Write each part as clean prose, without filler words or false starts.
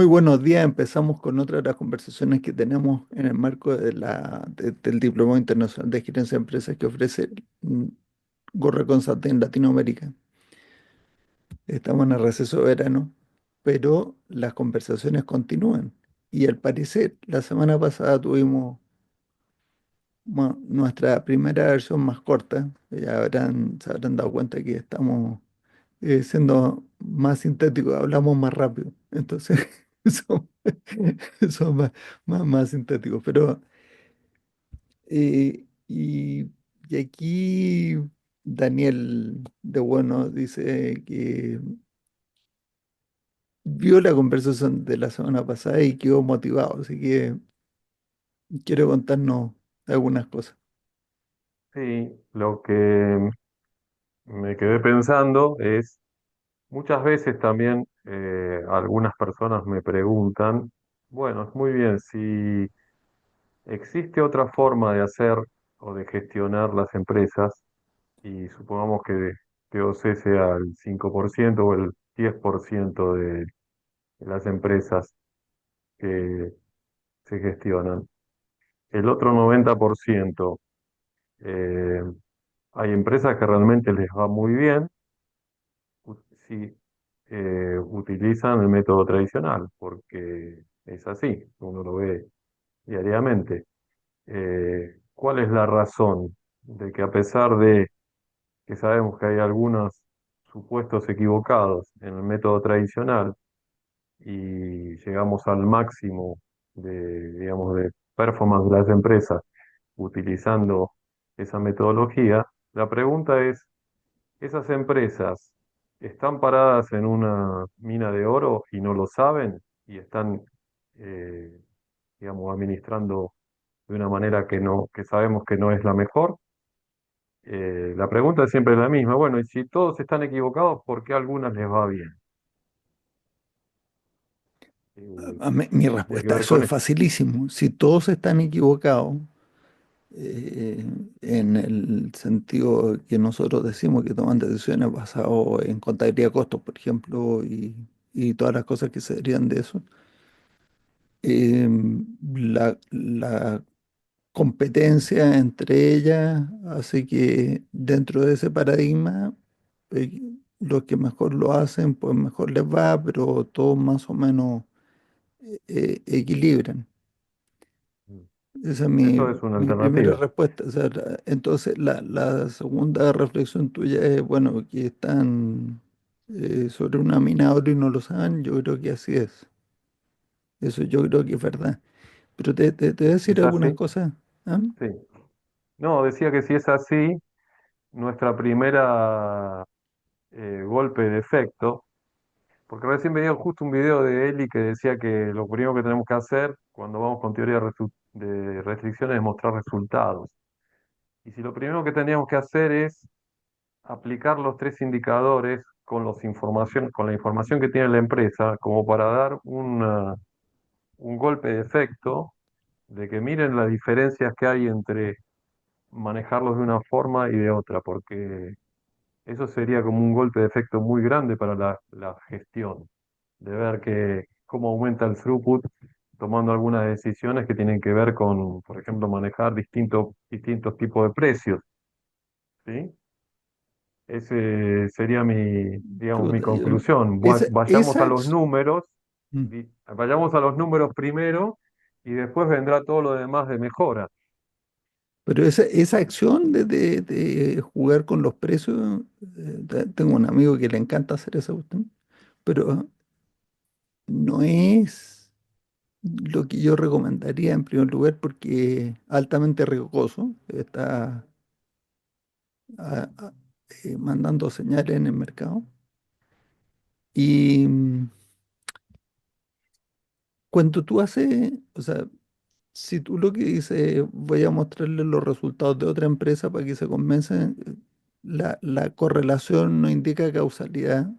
Muy buenos días. Empezamos con otra de las conversaciones que tenemos en el marco del Diplomado Internacional de Gerencia de Empresas que ofrece Gorra Consulting en Latinoamérica. Estamos en el receso de verano, pero las conversaciones continúan. Y al parecer, la semana pasada tuvimos nuestra primera versión más corta. Se habrán dado cuenta que estamos siendo más sintéticos, hablamos más rápido. Entonces, somos, somos más sintéticos. Pero, y aquí Daniel de Bueno dice que vio la conversación de la semana pasada y quedó motivado, así que quiere contarnos algunas cosas. Sí, lo que me quedé pensando es, muchas veces también algunas personas me preguntan, bueno, es muy bien, si existe otra forma de hacer o de gestionar las empresas, y supongamos que OC sea el 5% o el 10% de las empresas que se gestionan, el otro 90%, eh, hay empresas que realmente les va muy bien si utilizan el método tradicional, porque es así, uno lo ve diariamente. ¿Cuál es la razón de que, a pesar de que sabemos que hay algunos supuestos equivocados en el método tradicional y llegamos al máximo de, digamos, de performance de las empresas utilizando esa metodología? La pregunta es, ¿esas empresas están paradas en una mina de oro y no lo saben y están, eh, digamos, administrando de una manera que sabemos que no es la mejor? La pregunta es siempre la misma. Bueno, y si todos están equivocados, ¿por qué a algunas les va bien? Mi Tiene que respuesta a ver eso con es esto. facilísimo. Si todos están equivocados, en el sentido que nosotros decimos que toman decisiones basadas en contabilidad de costos, por ejemplo, y todas las cosas que se derivan de eso. La competencia entre ellas hace que dentro de ese paradigma, eh, los que mejor lo hacen, pues mejor les va, pero todos más o menos equilibran. Mm. Esa es Eso es una mi primera alternativa. respuesta. O sea, entonces, la segunda reflexión tuya es, bueno, que están sobre una mina de oro y no lo saben. Yo creo que así es. Eso yo creo que es verdad. Pero te voy a decir ¿Es algunas así? cosas. ¿Ah? Sí. No, decía que si es así, nuestra primera golpe de efecto. Porque recién veía justo un video de Eli que decía que lo primero que tenemos que hacer cuando vamos con teoría de restricciones es mostrar resultados. Y si lo primero que teníamos que hacer es aplicar los tres indicadores con la información que tiene la empresa, como para dar un golpe de efecto de que miren las diferencias que hay entre manejarlos de una forma y de otra, porque eso sería como un golpe de efecto muy grande para la gestión, de ver que cómo aumenta el throughput tomando algunas decisiones que tienen que ver con, por ejemplo, manejar distintos tipos de precios, ¿sí? Ese sería mi, digamos, mi Chuta, conclusión. Vayamos a esa los números, mm. vayamos a los números primero y después vendrá todo lo demás de mejora. Pero esa acción de jugar con los precios, tengo un amigo que le encanta hacer esa cuestión, pero no es lo que yo recomendaría en primer lugar porque es altamente riesgoso. Está a- a- mandando señales en el mercado. Y cuando tú haces, o sea, si tú lo que dices, voy a mostrarle los resultados de otra empresa para que se convencen, la correlación no indica causalidad.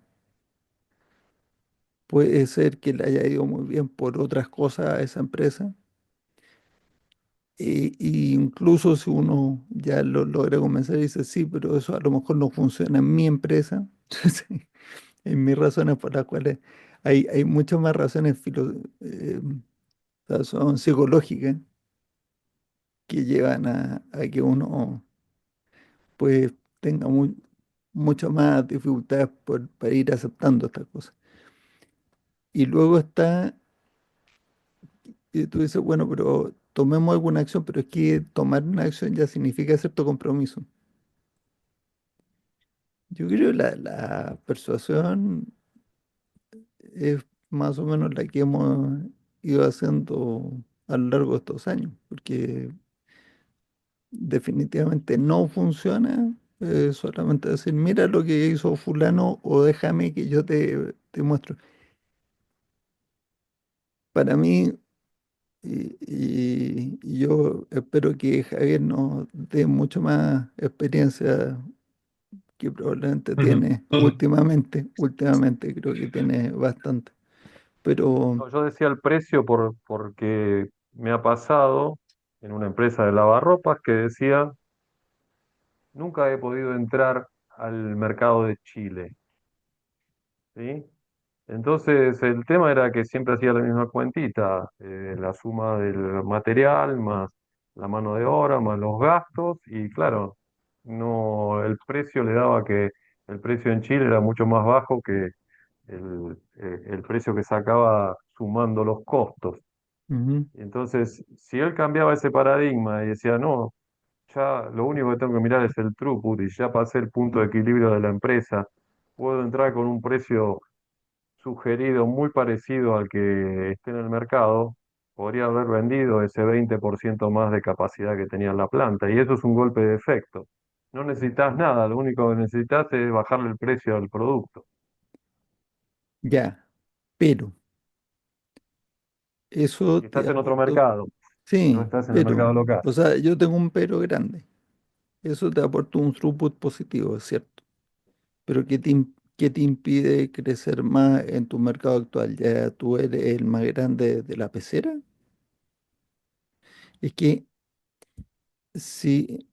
Puede ser que le haya ido muy bien por otras cosas a esa empresa. Y incluso si uno ya lo logra convencer y dice, sí, pero eso a lo mejor no funciona en mi empresa. Entonces, en mis razones por las cuales hay muchas más razones o sea, son psicológicas que llevan a que uno pues tenga mucho más dificultades para ir aceptando estas cosas. Y luego está, y tú dices, bueno, pero tomemos alguna acción, pero es que tomar una acción ya significa cierto compromiso. Yo creo que la persuasión es más o menos la que hemos ido haciendo a lo largo de estos años, porque definitivamente no funciona solamente decir, mira lo que hizo fulano o déjame que yo te muestro. Para mí, y yo espero que Javier nos dé mucho más experiencia que probablemente Ujú, tiene ujú. últimamente creo que tiene bastante. Pero, No, yo decía el precio porque me ha pasado en una empresa de lavarropas que decía, nunca he podido entrar al mercado de Chile, ¿sí? Entonces el tema era que siempre hacía la misma cuentita, la suma del material más la mano de obra más los gastos y claro, no el precio le daba que el precio en Chile era mucho más bajo que el precio que sacaba sumando los costos. ujú, Y entonces, si él cambiaba ese paradigma y decía, no, ya lo único que tengo que mirar es el throughput y ya pasé el punto de equilibrio de la empresa, puedo entrar con un precio sugerido muy parecido al que esté en el mercado, podría haber vendido ese 20% más de capacidad que tenía la planta. Y eso es un golpe de efecto. No necesitas nada, lo único que necesitas es bajarle el precio al producto. ya, pero eso Y te estás en otro aportó, mercado, no sí, estás en el pero, mercado local. o sea, yo tengo un pero grande. Eso te aporta un throughput positivo, es cierto. Pero ¿qué te impide crecer más en tu mercado actual? ¿Ya tú eres el más grande de la pecera? Es que sí,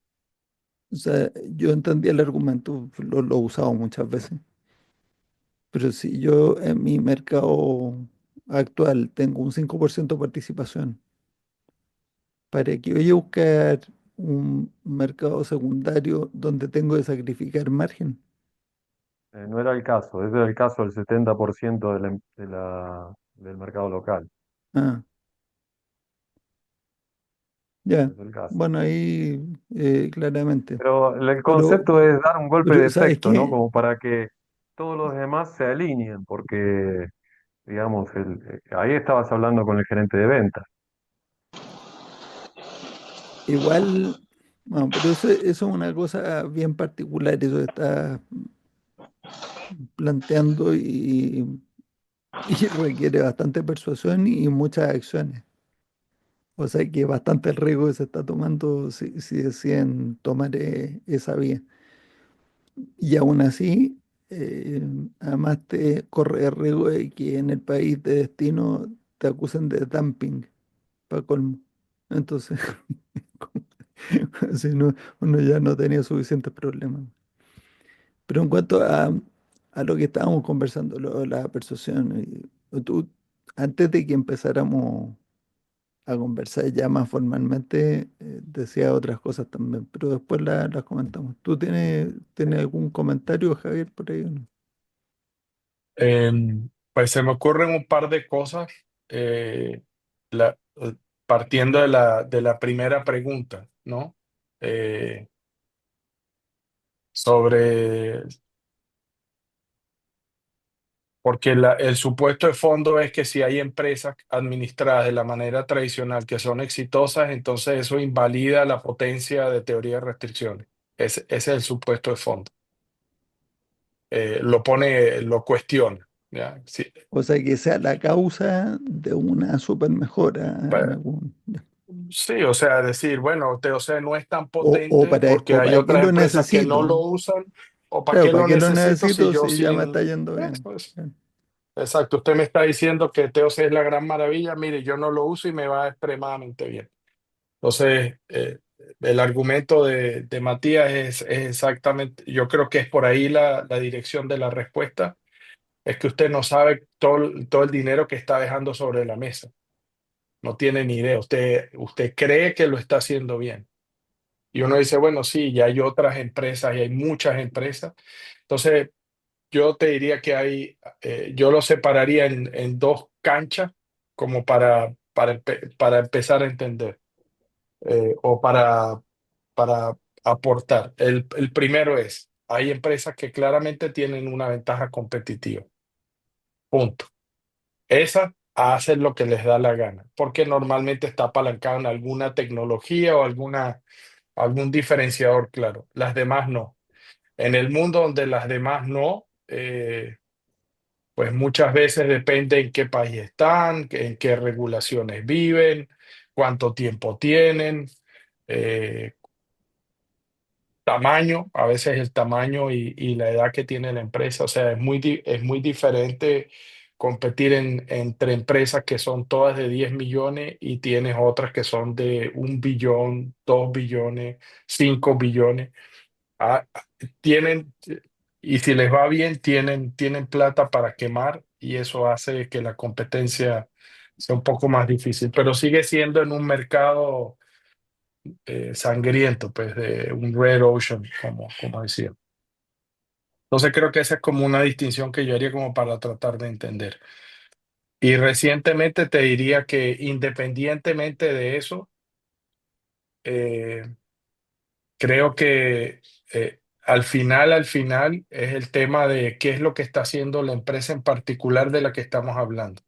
o sea, yo entendí el argumento, lo he usado muchas veces, pero si yo en mi mercado actual tengo un 5% de participación, ¿para qué voy a buscar un mercado secundario donde tengo que sacrificar margen? No era el caso, ese era el caso del 70% del mercado local. Ah, ya, Es el caso. bueno, ahí claramente. Pero el Pero, concepto es dar un golpe de ¿sabes efecto, ¿no? qué? Como para que todos los demás se alineen, porque, digamos, ahí estabas hablando con el gerente de ventas. Igual, bueno, pero eso es una cosa bien particular, eso que estás planteando y requiere bastante persuasión y muchas acciones. O sea que bastante el riesgo que se está tomando si deciden tomar esa vía. Y aún así, eh, además te corre el riesgo de que en el país de destino te acusen de dumping, para colmo. Entonces, si no, uno ya no tenía suficientes problemas. Pero en cuanto a lo que estábamos conversando, la persuasión, tú, antes de que empezáramos a conversar ya más formalmente, decía otras cosas también, pero después las comentamos. ¿Tú tienes algún comentario, Javier, por ahí o no? Pues se me ocurren un par de cosas, eh, partiendo de la primera pregunta, ¿no? Eh, sobre, porque el supuesto de fondo es que si hay empresas administradas de la manera tradicional que son exitosas, entonces eso invalida la potencia de teoría de restricciones. Ese es el supuesto de fondo. Lo cuestiona, ¿ya? Sí, O sea, que sea la causa de una super mejora en algún... ya. sí, o sea, decir, bueno, TOC no es tan O potente porque o hay para qué otras lo empresas que no lo necesito. usan, o para Claro, qué ¿para lo qué lo necesito si necesito yo si ya me está sin... yendo bien? Eso es. Claro. Exacto, usted me está diciendo que TOC es la gran maravilla, mire, yo no lo uso y me va extremadamente bien. Entonces, el argumento de Matías es exactamente, yo creo que es por ahí la dirección de la respuesta. es que usted no sabe todo el dinero que está dejando sobre la mesa. No tiene ni idea. Usted cree que lo está haciendo bien. Y uno dice, bueno, sí, ya hay otras empresas y hay muchas empresas. Entonces, yo te diría que yo lo separaría en dos canchas como para empezar a entender o para aportar. El primero es, hay empresas que claramente tienen una ventaja competitiva. Punto. Esa hacen lo que les da la gana, porque normalmente está apalancado en alguna tecnología o algún diferenciador claro. Las demás no. En el mundo donde las demás no, pues muchas veces depende en qué país están, en qué regulaciones viven, cuánto tiempo tienen, eh, tamaño, a veces el tamaño y la edad que tiene la empresa. O sea, es muy diferente competir entre empresas que son todas de 10 millones y tienes otras que son de 1 billón, 2 billones, 5 billones. Ah, tienen, y si les va bien, tienen plata para quemar y eso hace que la competencia sea un poco más difícil, pero sigue siendo en un mercado sangriento, pues de un red ocean, como decía. Entonces creo que esa es como una distinción que yo haría como para tratar de entender. Y recientemente te diría que independientemente de eso, eh, creo que al final es el tema de qué es lo que está haciendo la empresa en particular de la que estamos hablando.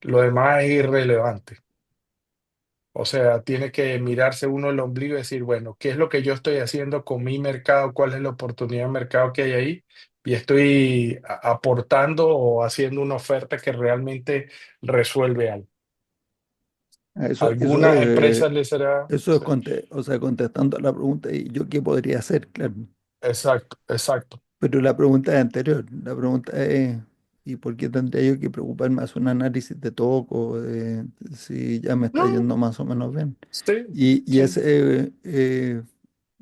Lo demás es irrelevante. O sea, tiene que mirarse uno el ombligo y decir, bueno, ¿qué es lo que yo estoy haciendo con mi mercado? ¿Cuál es la oportunidad de mercado que hay ahí? Y estoy aportando o haciendo una oferta que realmente resuelve algo. Eso, Algunas empresas les será... eso es Sí. o sea, contestando a la pregunta, ¿y yo qué podría hacer? Claro. Exacto, exacto. Pero la pregunta es anterior. La pregunta es, ¿y por qué tendría yo que preocuparme? Hacer un análisis de todo, de si ya me está No, yendo más o menos bien. sí, Y sí. ese,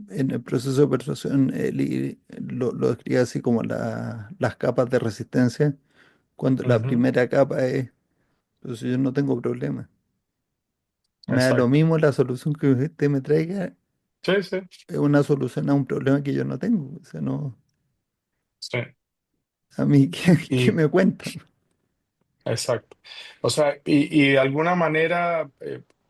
en el proceso de persuasión, lo describe así como las capas de resistencia, cuando la Ujú, primera capa es, pues yo no tengo problema. Me da lo exacto. mismo la solución que usted me traiga, Sí, sí, es una solución a un problema que yo no tengo. O sea, no, sí. a mí, ¿qué Y me cuentan? exacto. O sea, y de alguna manera,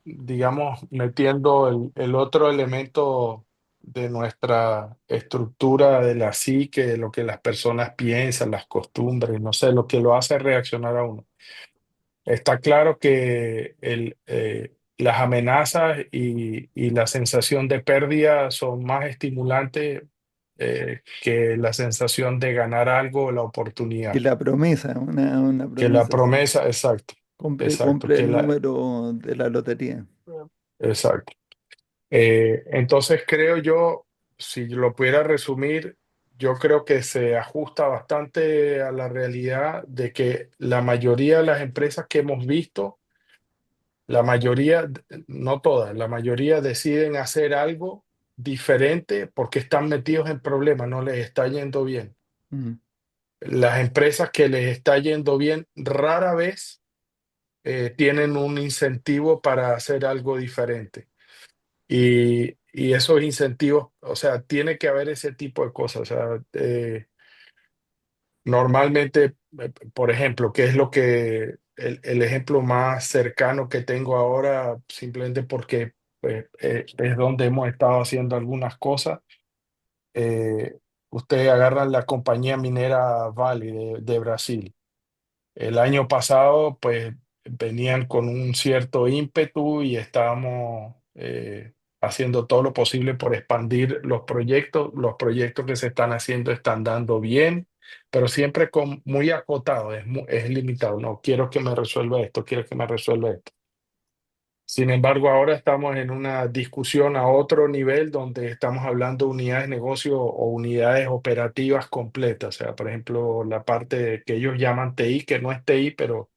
digamos, metiendo el otro elemento de nuestra estructura de la psique, de lo que las personas piensan, las costumbres, no sé, lo que lo hace reaccionar a uno. Está claro que las amenazas y la sensación de pérdida son más estimulantes que la sensación de ganar algo o la Que oportunidad. la promesa, una Que la promesa así. promesa, exacto, exacto, Compre el número de la lotería. exacto. Entonces creo yo, si lo pudiera resumir, yo creo que se ajusta bastante a la realidad de que la mayoría de las empresas que hemos visto, la mayoría, no todas, la mayoría deciden hacer algo diferente porque están metidos en problemas, no les está yendo bien. Mm. Las empresas que les está yendo bien rara vez tienen un incentivo para hacer algo diferente. Y esos incentivos, o sea, tiene que haber ese tipo de cosas. O sea, normalmente, por ejemplo, ¿qué es lo que el ejemplo más cercano que tengo ahora, simplemente porque es donde hemos estado haciendo algunas cosas? Ustedes agarran la compañía minera Vale de Brasil. El año pasado, pues venían con un cierto ímpetu y estábamos haciendo todo lo posible por expandir los proyectos. Los proyectos que se están haciendo están dando bien, pero siempre con muy acotado, es limitado. No, quiero que me resuelva esto, quiero que me resuelva esto. Sin embargo, ahora estamos en una discusión a otro nivel donde estamos hablando de unidades de negocio o unidades operativas completas. O sea, por ejemplo, la parte que ellos llaman TI, que no es TI, pero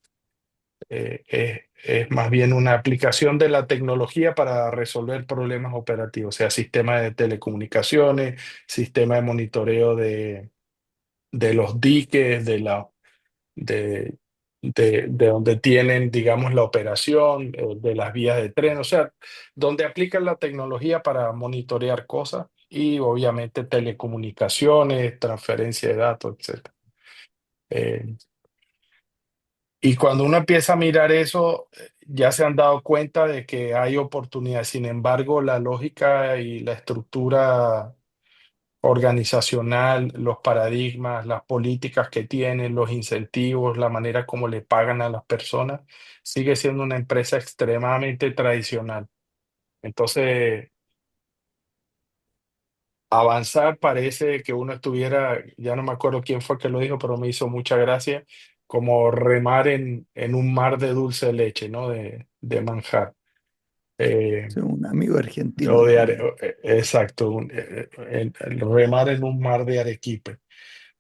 es más bien una aplicación de la tecnología para resolver problemas operativos, o sea, sistema de telecomunicaciones, sistema de monitoreo de los diques, de, de donde tienen, digamos, la operación de las vías de tren, o sea, donde aplican la tecnología para monitorear cosas y obviamente telecomunicaciones, transferencia de datos, etcétera. Eh, y cuando uno empieza a mirar eso, ya se han dado cuenta de que hay oportunidades. Sin embargo, la lógica y la estructura organizacional, los paradigmas, las políticas que tienen, los incentivos, la manera como le pagan a las personas, sigue siendo una empresa extremadamente tradicional. Entonces, avanzar parece que uno estuviera, ya no me acuerdo quién fue que lo dijo, pero me hizo mucha gracia, como remar en un mar de dulce leche, ¿no? De manjar. Eh, Sí, un amigo argentino o me de lo dijo. exacto, el remar en un mar de arequipe.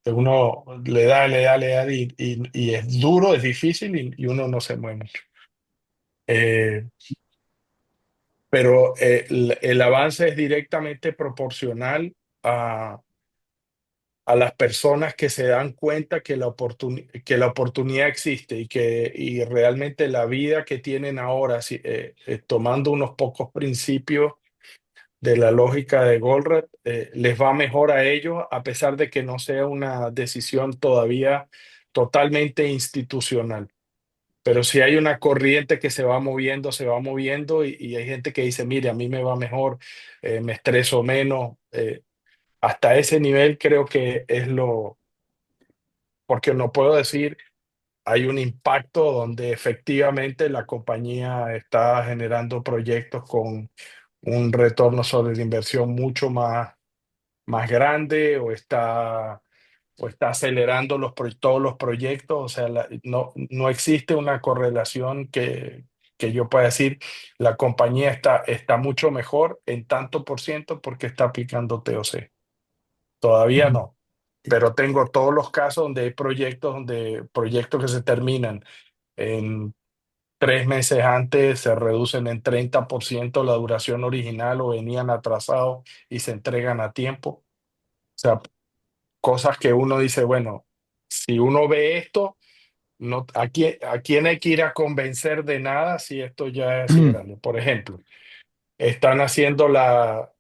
Que uno le da y es duro, es difícil y uno no se mueve mucho. Eh, pero el avance es directamente proporcional a, a las personas que se dan cuenta que que la oportunidad existe y realmente la vida que tienen ahora, tomando unos pocos principios de la lógica de Goldratt, les va mejor a ellos, a pesar de que no sea una decisión todavía totalmente institucional. Pero si hay una corriente que se va moviendo y hay gente que dice, mire, a mí me va mejor, me estreso menos. Hasta ese nivel creo que es porque no puedo decir, hay un impacto donde efectivamente la compañía está generando proyectos con un retorno sobre la inversión mucho más grande o está acelerando todos los proyectos. O sea, no existe una correlación que yo pueda decir la compañía está mucho mejor en tanto por ciento porque está aplicando TOC. Todavía Mm. no. Pero tengo todos los casos donde hay proyectos que se terminan en 3 meses antes, se reducen en 30% la duración original o venían atrasados y se entregan a tiempo. O sea, cosas que uno dice, bueno, si uno ve esto, no, a quién hay que ir a convencer de nada si esto ya es así grande? Por ejemplo, están haciendo la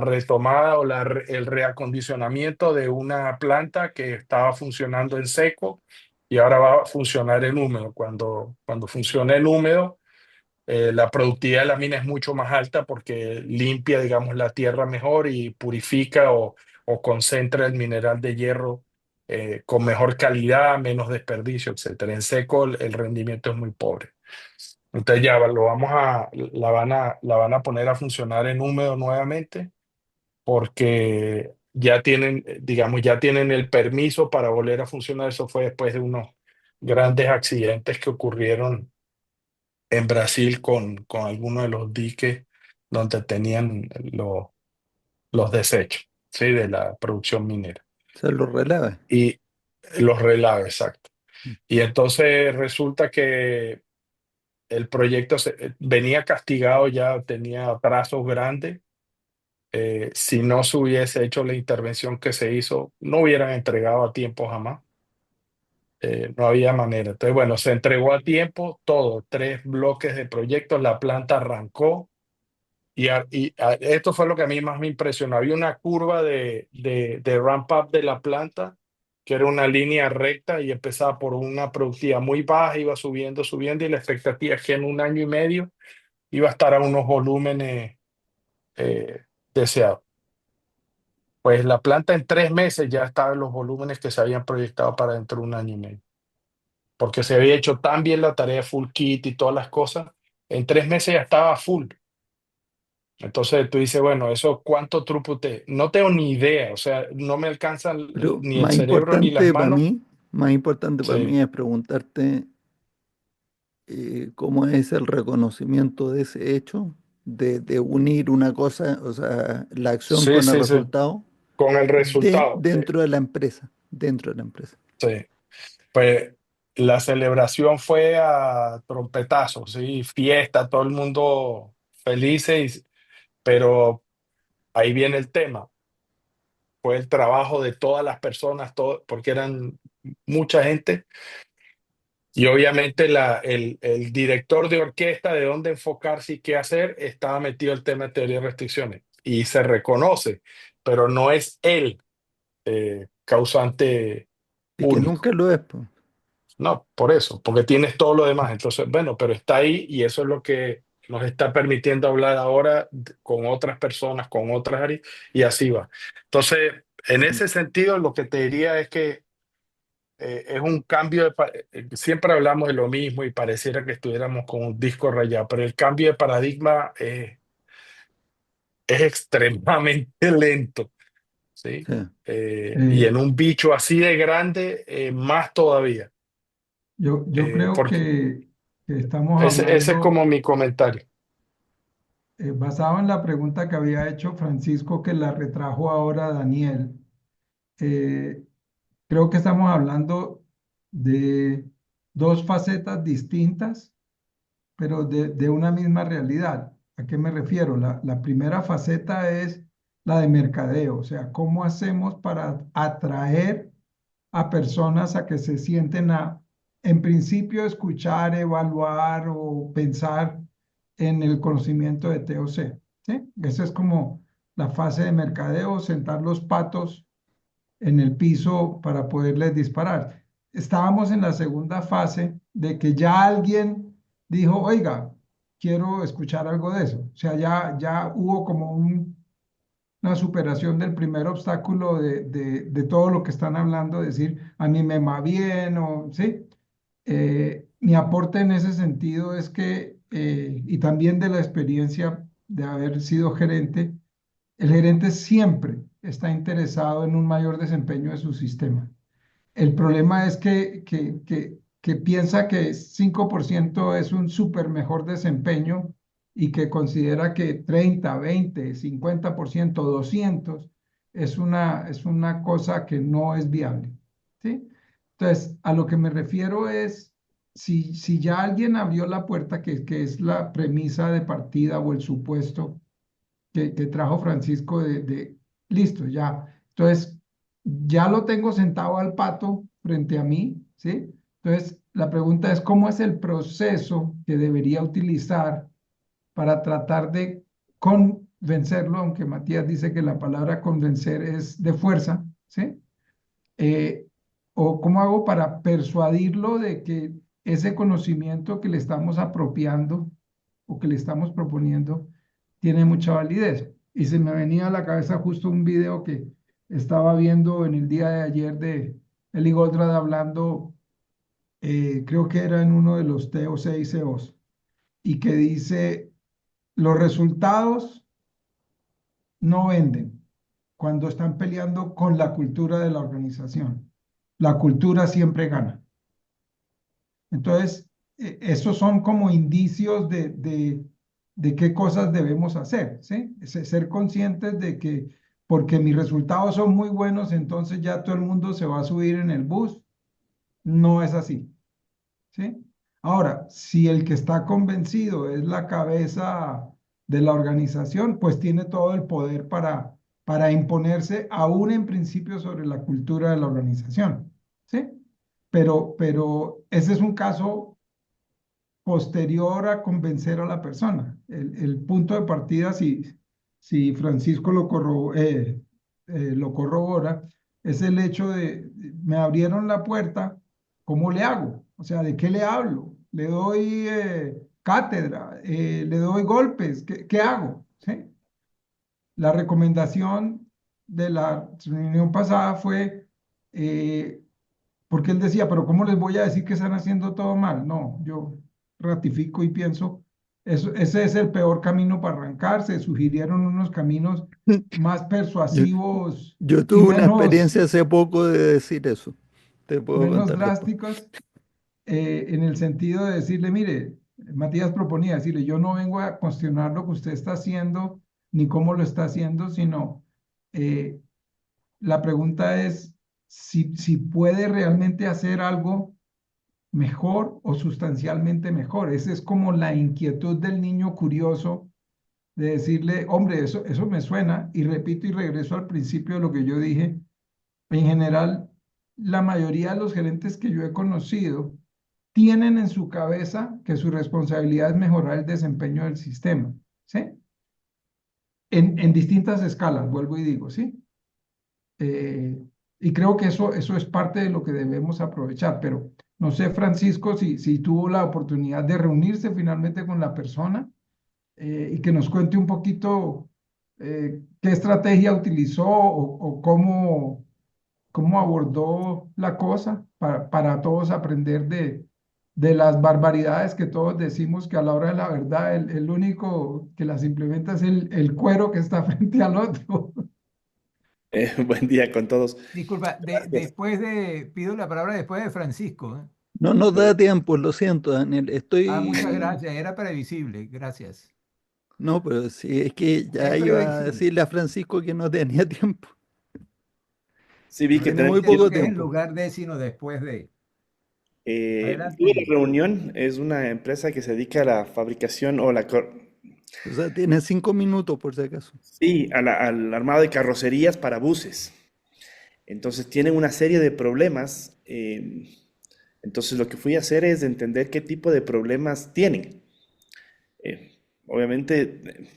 retomada o el reacondicionamiento de una planta que estaba funcionando en seco y ahora va a funcionar en húmedo. Cuando funciona en húmedo, la productividad de la mina es mucho más alta porque limpia, digamos, la tierra mejor y purifica o concentra el mineral de hierro con mejor calidad, menos desperdicio, etcétera. En seco el rendimiento es muy pobre. Entonces ya la van a poner a funcionar en húmedo nuevamente porque ya tienen, digamos, ya tienen el permiso para volver a funcionar. Eso fue después de unos grandes accidentes que ocurrieron en Brasil con algunos de los diques donde tenían los desechos, ¿sí? De la producción minera. Se lo relava. Y los relaves, exacto. Mm. Y entonces resulta que el proyecto venía castigado, ya tenía atrasos grandes. Si no se hubiese hecho la intervención que se hizo, no hubieran entregado a tiempo jamás. No había manera. Entonces, bueno, se entregó a tiempo todo, 3 bloques de proyectos, la planta arrancó. Esto fue lo que a mí más me impresionó. Había una curva de ramp up de la planta, que era una línea recta y empezaba por una productividad muy baja, iba subiendo, subiendo, y la expectativa es que en un año y medio iba a estar a unos volúmenes eh, deseados. Pues la planta en 3 meses ya estaba en los volúmenes que se habían proyectado para dentro de un año y medio, porque se había hecho tan bien la tarea de full kit y todas las cosas. En 3 meses ya estaba full. Entonces tú dices, bueno, ¿eso cuánto throughput es? No tengo ni idea, o sea, no me alcanzan Pero ni el cerebro ni las manos. más importante para Sí, mí es preguntarte cómo es el reconocimiento de ese hecho, de unir una cosa, o sea, la acción sí, con el sí, sí, resultado con el resultado. dentro de la empresa, dentro de la empresa. Sí, pues la celebración fue a trompetazos, sí, fiesta, todo el mundo felices, pero ahí viene el tema. Fue el trabajo de todas las personas, todo, porque eran mucha gente. Y obviamente el director de orquesta de dónde enfocarse y qué hacer estaba metido el tema de teoría de restricciones y se reconoce, pero no es el causante Es que único. nunca lo es, pues. No, por eso, porque tienes todo lo demás. Entonces, bueno, pero está ahí y eso es lo que nos está permitiendo hablar ahora con otras personas, con otras áreas y así va. Entonces, en ese sentido, lo que te diría es que es un cambio siempre hablamos de lo mismo y pareciera que estuviéramos con un disco rayado, pero el cambio de paradigma es extremadamente lento, ¿sí? Sí. Y Eh, en un bicho así de grande, más todavía. yo creo Porque que estamos ese es hablando, como mi comentario. basado en la pregunta que había hecho Francisco, que la retrajo ahora Daniel. eh, Creo que estamos hablando de dos facetas distintas, pero de una misma realidad. ¿A qué me refiero? La primera faceta es la de mercadeo, o sea, ¿cómo hacemos para atraer a personas a que se sienten a, en principio, escuchar, evaluar o pensar en el conocimiento de TOC? ¿Sí? Esa es como la fase de mercadeo, sentar los patos en el piso para poderles disparar. Estábamos en la segunda fase de que ya alguien dijo, oiga, quiero escuchar algo de eso. O sea, ya hubo como una superación del primer obstáculo de todo lo que están hablando, decir, a mí me va bien o sí. Mi aporte en ese sentido es que, y también de la experiencia de haber sido gerente, el gerente siempre está interesado en un mayor desempeño de su sistema. El problema es que piensa que 5% es un súper mejor desempeño y que considera que 30, 20, 50%, 200 es una cosa que no es viable. ¿Sí? Entonces, a lo que me refiero es, si ya alguien abrió la puerta, que es la premisa de partida o el supuesto que trajo Francisco listo, ya. Entonces, ya lo tengo sentado al pato frente a mí, ¿sí? Entonces, la pregunta es, ¿cómo es el proceso que debería utilizar para tratar de convencerlo, aunque Matías dice que la palabra convencer es de fuerza, ¿sí? eh, o cómo hago para persuadirlo de que ese conocimiento que le estamos apropiando o que le estamos proponiendo tiene mucha validez. Y se me venía a la cabeza justo un video que estaba viendo en el día de ayer de Eli Goldratt hablando, creo que era en uno de los TOC y CEOs, y que dice, los resultados no venden cuando están peleando con la cultura de la organización. La cultura siempre gana. Entonces, esos son como indicios de qué cosas debemos hacer, ¿sí? Ser conscientes de que porque mis resultados son muy buenos, entonces ya todo el mundo se va a subir en el bus. No es así, ¿sí? Ahora, si el que está convencido es la cabeza de la organización, pues tiene todo el poder para imponerse aún en principio sobre la cultura de la organización, ¿sí? Pero ese es un caso posterior a convencer a la persona. El punto de partida, si Francisco lo corrobora, es el hecho de, me abrieron la puerta, ¿cómo le hago? O sea, ¿de qué le hablo? ¿Le doy cátedra? ¿Le doy golpes? ¿Qué hago? ¿Sí? La recomendación de la reunión pasada fue, porque él decía, pero ¿cómo les voy a decir que están haciendo todo mal? No, yo ratifico y pienso, ese es el peor camino para arrancar. Se sugirieron unos caminos más Yo, persuasivos yo y tuve una experiencia hace poco de decir eso. Te puedo menos contar después. drásticos, en el sentido de decirle, mire, Matías proponía decirle, yo no vengo a cuestionar lo que usted está haciendo ni cómo lo está haciendo, sino eh, la pregunta es si puede realmente hacer algo mejor o sustancialmente mejor. Esa es como la inquietud del niño curioso de decirle, hombre, eso me suena, y repito y regreso al principio de lo que yo dije. En general, la mayoría de los gerentes que yo he conocido tienen en su cabeza que su responsabilidad es mejorar el desempeño del sistema, ¿sí? En distintas escalas, vuelvo y digo, ¿sí? Eh, y creo que eso es parte de lo que debemos aprovechar, pero no sé, Francisco, si tuvo la oportunidad de reunirse finalmente con la persona y que nos cuente un poquito qué estrategia utilizó o cómo abordó la cosa para todos aprender de las barbaridades que todos decimos que a la hora de la verdad el único que las implementa es el cuero que está frente al otro. Buen día con todos. Disculpa, Gracias. pido la palabra después de Francisco, ¿eh? No nos Pero, da tiempo, lo siento, Daniel. Muchas Estoy... gracias, era previsible, gracias. No, pero sí, es que ya Es iba a previsible. decirle a Francisco que no tenía tiempo. sí vi que Tiene Yo muy tenemos. entiendo poco que es en tiempo. lugar de, sino después de. Tuve la Adelante. reunión, es una empresa que se dedica a la fabricación o O sea, tiene 5 minutos por si acaso. sí, al armado de carrocerías para buses. Entonces tienen una serie de problemas. Entonces lo que fui a hacer es entender qué tipo de problemas tienen. Obviamente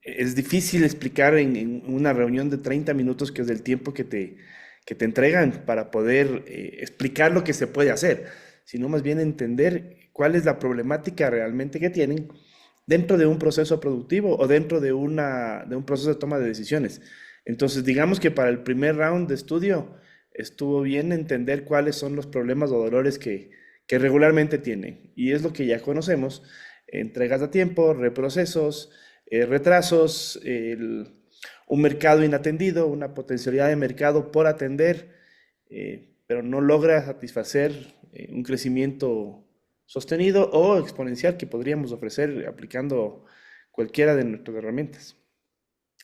es difícil explicar en una reunión de 30 minutos, que es el tiempo que te entregan para poder explicar lo que se puede hacer, sino más bien entender cuál es la problemática realmente que tienen dentro de un proceso productivo o dentro de un proceso de toma de decisiones. Entonces, digamos que para el primer round de estudio estuvo bien entender cuáles son los problemas o dolores que regularmente tienen. Y es lo que ya conocemos: entregas a tiempo, reprocesos, retrasos, un mercado inatendido, una potencialidad de mercado por atender, pero no logra satisfacer un crecimiento sostenido o exponencial que podríamos ofrecer aplicando cualquiera de nuestras herramientas.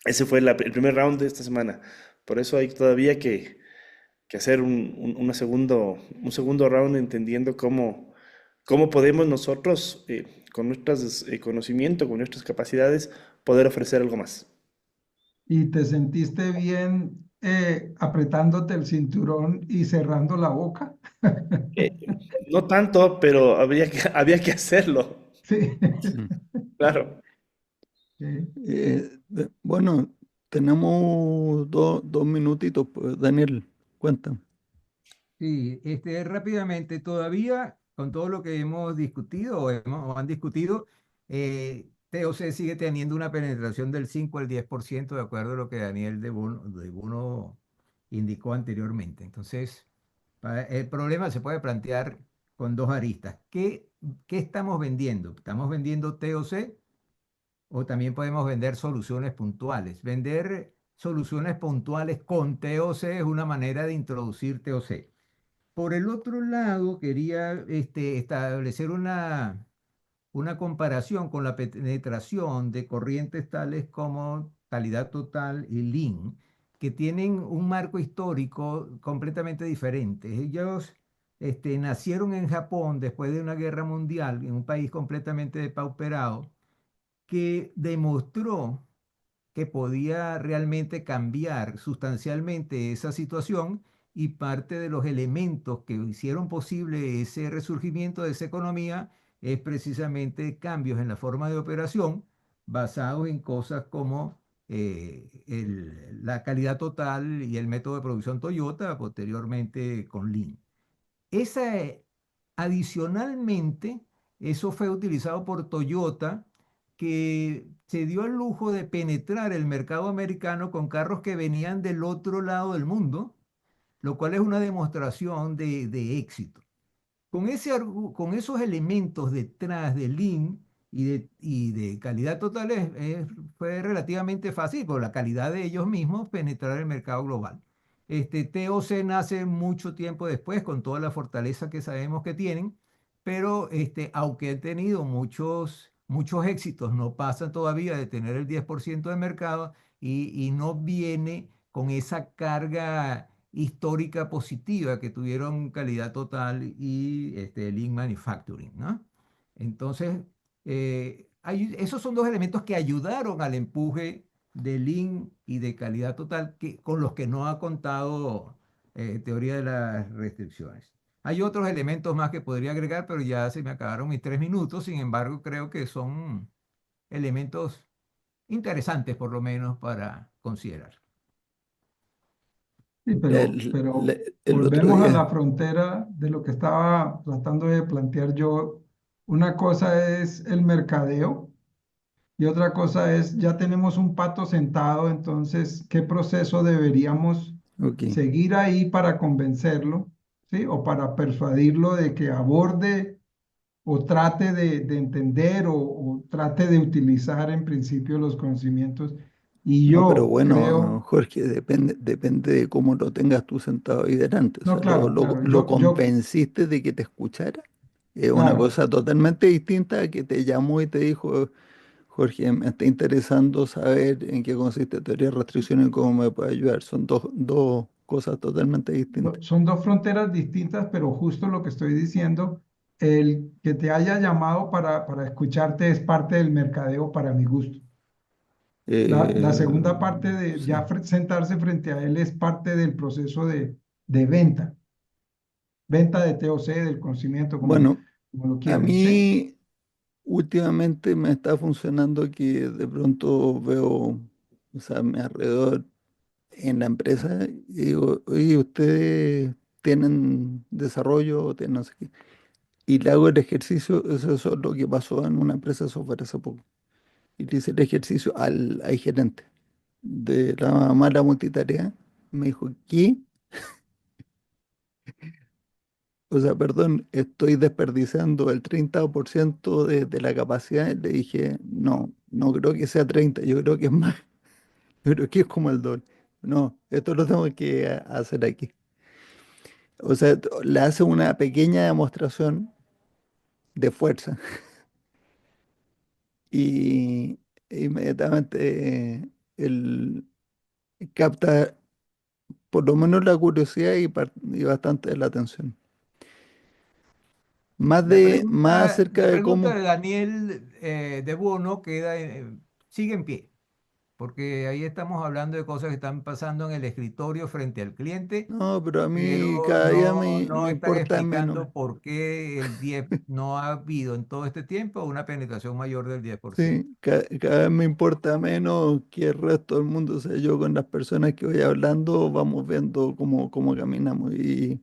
Ese fue el primer round de esta semana. Por eso hay todavía que hacer un segundo round entendiendo cómo podemos nosotros, con nuestros conocimientos, con nuestras capacidades, poder ofrecer algo más. ¿Y te sentiste bien apretándote el cinturón y cerrando la boca? No tanto, pero había que hacerlo, Sí. Mm. claro. Sí. Bueno, tenemos 2 minutitos, pues, Daniel, cuéntame. Sí, rápidamente, todavía con todo lo que hemos discutido o han discutido, TOC sigue teniendo una penetración del 5 al 10%, de acuerdo a lo que Daniel de Bono indicó anteriormente. Entonces, el problema se puede plantear con dos aristas. ¿Qué estamos vendiendo? ¿Estamos vendiendo TOC o también podemos vender soluciones puntuales? Vender soluciones puntuales con TOC es una manera de introducir TOC. Por el otro lado, quería establecer una comparación con la penetración de corrientes tales como calidad total y Lean, que tienen un marco histórico completamente diferente. Ellos nacieron en Japón después de una guerra mundial, en un país completamente depauperado, que demostró que podía realmente cambiar sustancialmente esa situación, y parte de los elementos que hicieron posible ese resurgimiento de esa economía es precisamente cambios en la forma de operación basados en cosas como la calidad total y el método de producción Toyota, posteriormente con Lean. Esa, Adicionalmente, eso fue utilizado por Toyota, que se dio el lujo de penetrar el mercado americano con carros que venían del otro lado del mundo, lo cual es una demostración de éxito. Con esos elementos detrás de Lean y de calidad total fue relativamente fácil por la calidad de ellos mismos penetrar el mercado global. TOC nace mucho tiempo después con toda la fortaleza que sabemos que tienen, pero aunque han tenido muchos éxitos, no pasan todavía de tener el 10% de mercado y no viene con esa carga histórica positiva que tuvieron calidad total y Lean Manufacturing, ¿no? Entonces, esos son dos elementos que ayudaron al empuje de Lean y de calidad total con los que no ha contado teoría de las restricciones. Hay otros elementos más que podría agregar, pero ya se me acabaron mis 3 minutos. Sin embargo, creo que son elementos interesantes, por lo menos, para considerar. Sí, pero El otro volvemos a la día, frontera de lo que estaba tratando de plantear yo. Una cosa es el mercadeo y otra cosa es, ya tenemos un pato sentado, entonces, ¿qué proceso deberíamos ok, seguir ahí para convencerlo, ¿sí? O para persuadirlo de que aborde o trate de entender o trate de utilizar en principio los conocimientos. Y no, pero yo bueno, creo, Jorge, depende de cómo lo tengas tú sentado ahí delante. O no, sea, claro, claro, lo convenciste de que te escuchara. Es una claro. cosa totalmente distinta a que te llamó y te dijo, Jorge, me está interesando saber en qué consiste teoría de restricción y cómo me puede ayudar. Son dos cosas totalmente distintas. Son dos fronteras distintas, pero justo lo que estoy diciendo, el que te haya llamado para escucharte es parte del mercadeo para mi gusto. La Eh, segunda parte de sí. ya sentarse frente a él es parte del proceso de venta, venta de TOC, del conocimiento, Bueno, como lo a quieran, ¿sí? mí últimamente me está funcionando que de pronto veo, o sea, a mi alrededor en la empresa y digo, oye, ustedes tienen desarrollo, o tienen no sé qué. Y le hago el ejercicio, eso es lo que pasó en una empresa de software hace poco. Y le hice el ejercicio al gerente de la mala multitarea. Me dijo, ¿qué? O sea, perdón, estoy desperdiciando el 30% de la capacidad. Le dije, no, no creo que sea 30, yo creo que es más, yo creo que es como el doble. No, esto lo tengo que hacer aquí. O sea, le hace una pequeña demostración de fuerza y inmediatamente él capta por lo menos la curiosidad y bastante la atención. Más acerca La de pregunta cómo. de Daniel de Bono sigue en pie, porque ahí estamos hablando de cosas que están pasando en el escritorio frente al cliente, No, pero a mí pero cada día no me están importa menos. explicando por qué no ha habido en todo este tiempo una penetración mayor del 10%. Sí, cada vez me importa menos que el resto del mundo. O sea, yo con las personas que voy hablando vamos viendo cómo caminamos. Y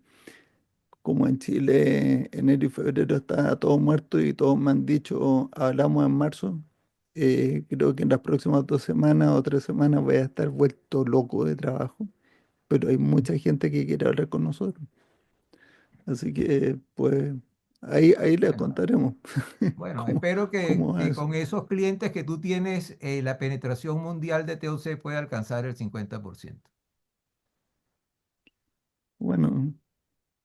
como en Chile enero y febrero está todo muerto y todos me han dicho, hablamos en marzo, creo que en las próximas 2 semanas o 3 semanas voy a estar vuelto loco de trabajo. Pero hay mucha gente que quiere hablar con nosotros. Así que, pues, ahí les Bueno, contaremos bueno, cómo, espero cómo va que eso. con esos clientes que tú tienes, la penetración mundial de TOC pueda alcanzar el 50%. Bueno,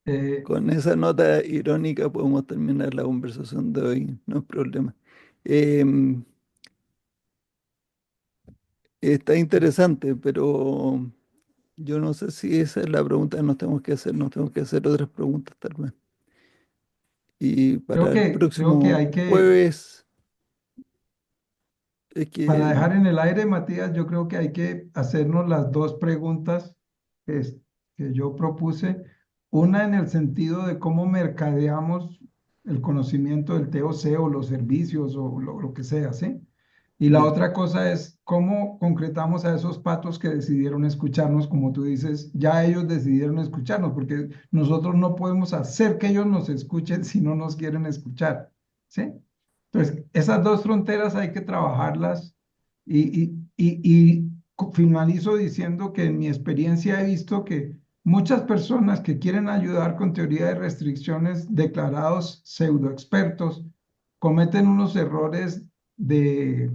Eh, con esa nota irónica podemos terminar la conversación de hoy, no es problema. Em, Está interesante, pero yo no sé si esa es la pregunta que nos tenemos que hacer otras preguntas tal vez. Y para el creo que próximo hay que, jueves es para que, dejar en el aire, Matías, yo creo que hay que hacernos las dos preguntas que yo propuse. Una en el sentido de cómo mercadeamos el conocimiento del TOC o los servicios o lo que sea, ¿sí? Y la ya, otra cosa es cómo concretamos a esos patos que decidieron escucharnos, como tú dices, ya ellos decidieron escucharnos, porque nosotros no podemos hacer que ellos nos escuchen si no nos quieren escuchar, ¿sí? Entonces, esas dos fronteras hay que trabajarlas y finalizo diciendo que en mi experiencia he visto que muchas personas que quieren ayudar con teoría de restricciones declarados pseudoexpertos cometen unos errores de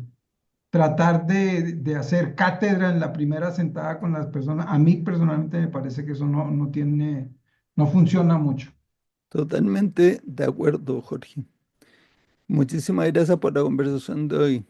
tratar de hacer cátedra en la primera sentada con las personas. A mí personalmente me parece que eso no tiene, no funciona mucho. totalmente de acuerdo, Jorge. Muchísimas gracias por la conversación de hoy.